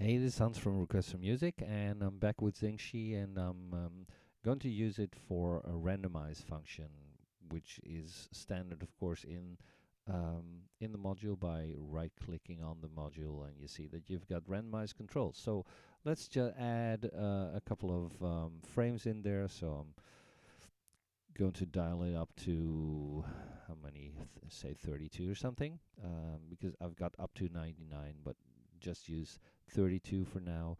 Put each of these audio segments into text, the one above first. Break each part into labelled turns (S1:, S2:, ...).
S1: Hey, this is Hans from Request for Music, and I'm back with XINGSHI, and I'm going to use it for a randomize function, which is standard, of course, in the module by right-clicking on the module, and you see that you've got randomized controls. So let's just add a couple of frames in there. So I'm going to dial it up to how many? Say 32 or something, because I've got up to 99, but just use 32 for now.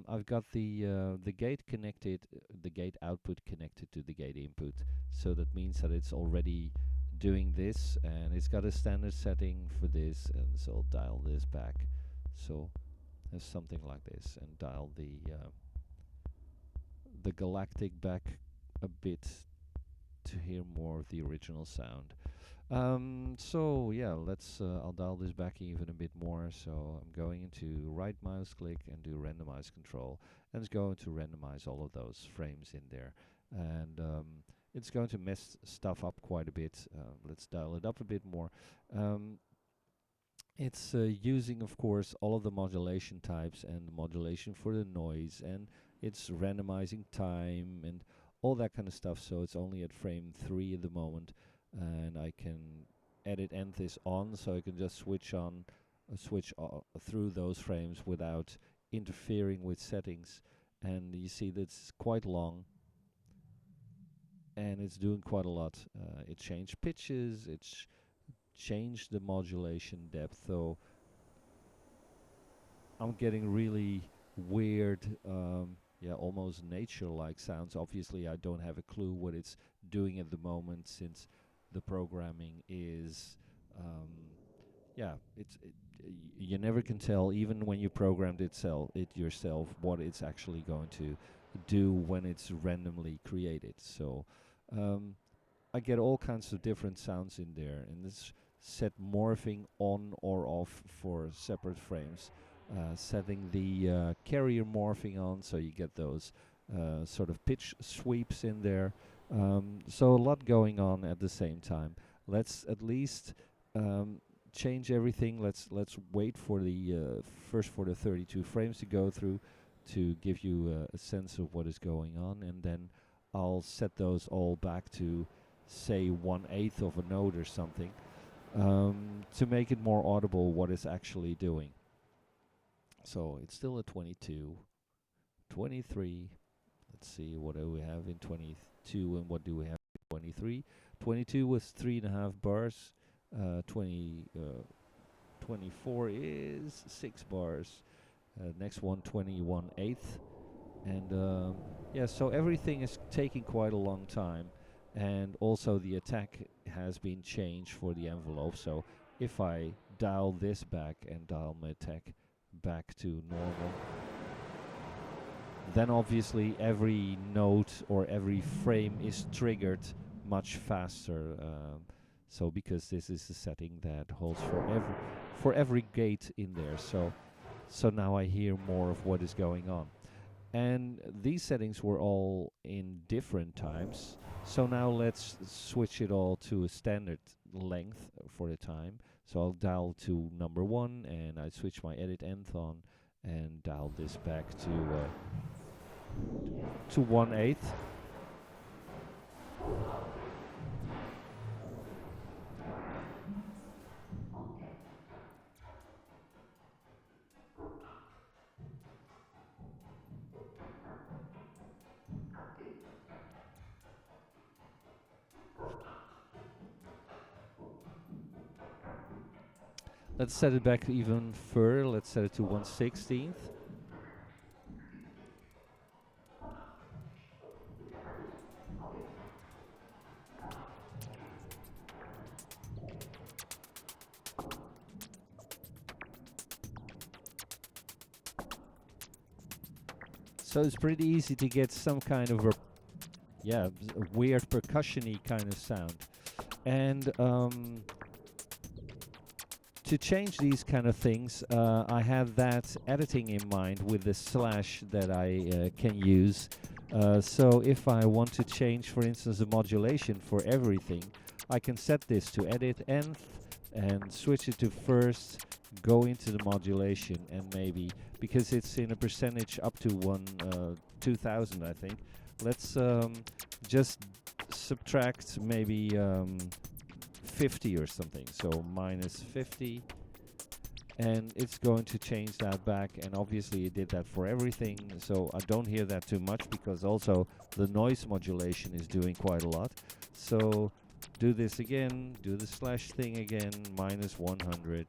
S1: I've got the gate connected, the gate output connected to the gate input, so that means that it's already doing this, and it's got a standard setting for this, and so I'll dial this back. So there's something like this, and dial the galactic back a bit to hear more of the original sound. So yeah, I'll dial this back even a bit more. So I'm going into right mouse click and do randomize control, and it's going to randomize all of those frames in there. And it's going to mess stuff up quite a bit. Let's dial it up a bit more. It's using, of course, all of the modulation types and the modulation for the noise, and it's randomizing time and all that kind of stuff. So it's only at frame 3 at the moment, and I can edit end this on, so I can just switch through those frames without interfering with settings. And you see that's quite long, and it's doing quite a lot. It changed pitches, it's changed the modulation depth, so I'm getting really weird, yeah, almost nature-like sounds. Obviously, I don't have a clue what it's doing at the moment, since the programming is, yeah, you never can tell, even when you programmed it yourself, what it's actually going to do when it's randomly created. So I get all kinds of different sounds in there, and it's set morphing on or off for separate frames. Setting the carrier morphing on, so you get those sort of pitch sweeps in there. So a lot going on at the same time. Let's at least change everything. Let's wait for the first for the 32 frames to go through to give you a sense of what is going on, and then I'll set those all back to say 1/8 of a note or something, to make it more audible what it's actually doing. So it's still a 22, 23. Let's see, what do we have in 22 and what do we have in 23? 22 was 3.5 bars. 24 is 6 bars. Next one, 21/8. And yeah, so everything is taking quite a long time. And also the attack has been changed for the envelope. So if I dial this back and dial my attack back to normal, then obviously every note or every frame is triggered much faster. So because this is a setting that holds for every gate in there. So now I hear more of what is going on. And these settings were all in different times. So now let's switch it all to a standard length for the time. So I'll dial to number 1, and I switch my edit nth on and dial this back to 1/8. Let's set it back even further. Let's set it to 1/16. So it's pretty easy to get some kind of a weird percussion-y kind of sound. And to change these kind of things, I have that editing in mind with the slash that I can use. So if I want to change, for instance, the modulation for everything, I can set this to edit nth and switch it to first, go into the modulation and maybe, because it's in a percentage up to 2000, I think. Let's just subtract maybe 50 or something. So minus 50, and it's going to change that back, and obviously it did that for everything, so I don't hear that too much because also the noise modulation is doing quite a lot. So do this again, do the slash thing again, minus 100,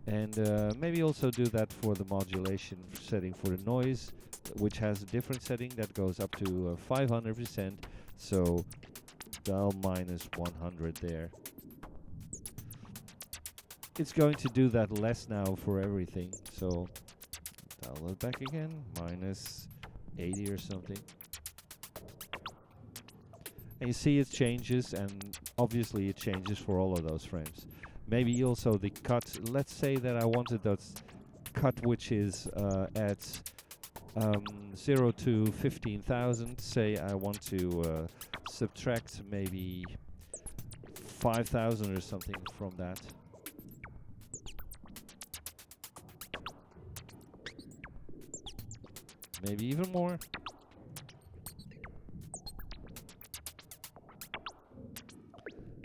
S1: and maybe also do that for the modulation setting for the noise, which has a different setting that goes up to 500%. So dial minus 100 there. It's going to do that less now for everything. So dial it back again, minus 80 or something. And you see it changes, and obviously it changes for all of those frames. Maybe also the cut. Let's say that I wanted that cut which is at 0 to 15,000. Say I want to subtract maybe 5,000 or something from that. Maybe even more.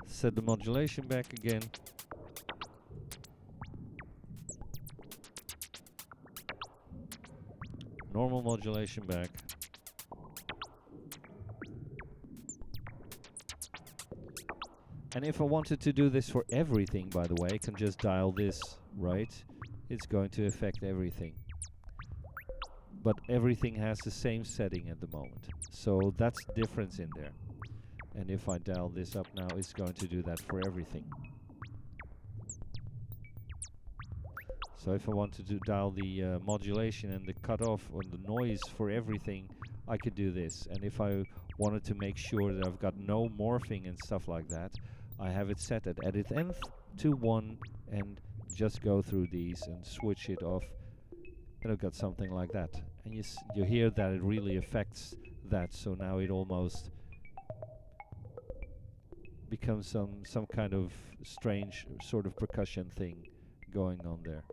S1: Set the modulation back again. Normal modulation back. And if I wanted to do this for everything, by the way, I can just dial this, right? It's going to affect everything. But everything has the same setting at the moment. So that's the difference in there. And if I dial this up now, it's going to do that for everything. So if I wanted to dial the modulation and the cutoff on the noise for everything, I could do this. And if I wanted to make sure that I've got no morphing and stuff like that, I have it set at edit nth to 1 and just go through these and switch it off. And I've got something like that. And you hear that it really affects that. So now it almost becomes some kind of strange sort of percussion thing going on there.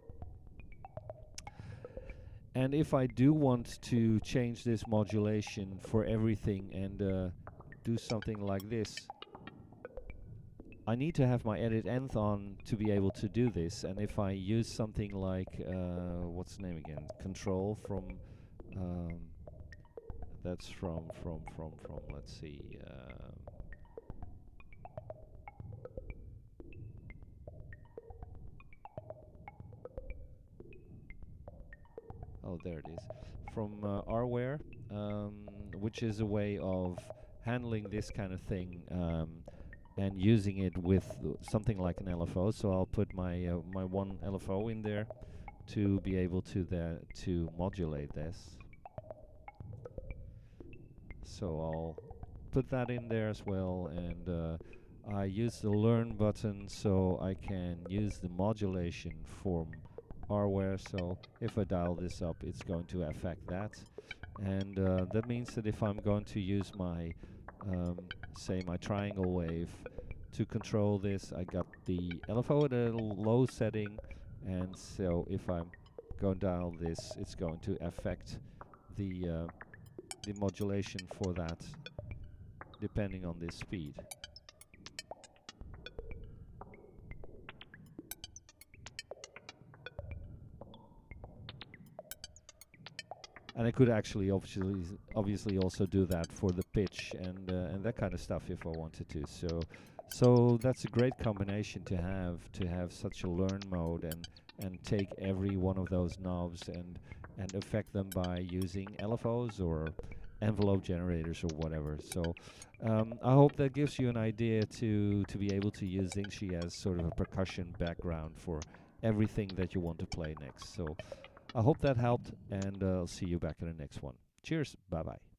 S1: And if I do want to change this modulation for everything and do something like this, I need to have my edit nth on to be able to do this. And if I use something like what's the name again? Control from that's from let's see. Oh, there it is. From Rware, which is a way of handling this kind of thing and using it with something like an LFO. So I'll put my my one LFO in there to be able to modulate this. So I'll put that in there as well, and I use the learn button so I can use the modulation from Rware. So if I dial this up, it's going to affect that, and that means that if I'm going to use my say my triangle wave to control this, I got the LFO at a low setting, and so if I'm going to dial this, it's going to affect the modulation for that depending on this speed. And I could actually obviously also do that for the pitch and that kind of stuff if I wanted to. So that's a great combination to have such a learn mode and take every one of those knobs and affect them by using LFOs or envelope generators or whatever. So I hope that gives you an idea to be able to use XINGSHI as sort of a percussion background for everything that you want to play next. So I hope that helped, and I'll see you back in the next one. Cheers. Bye-bye.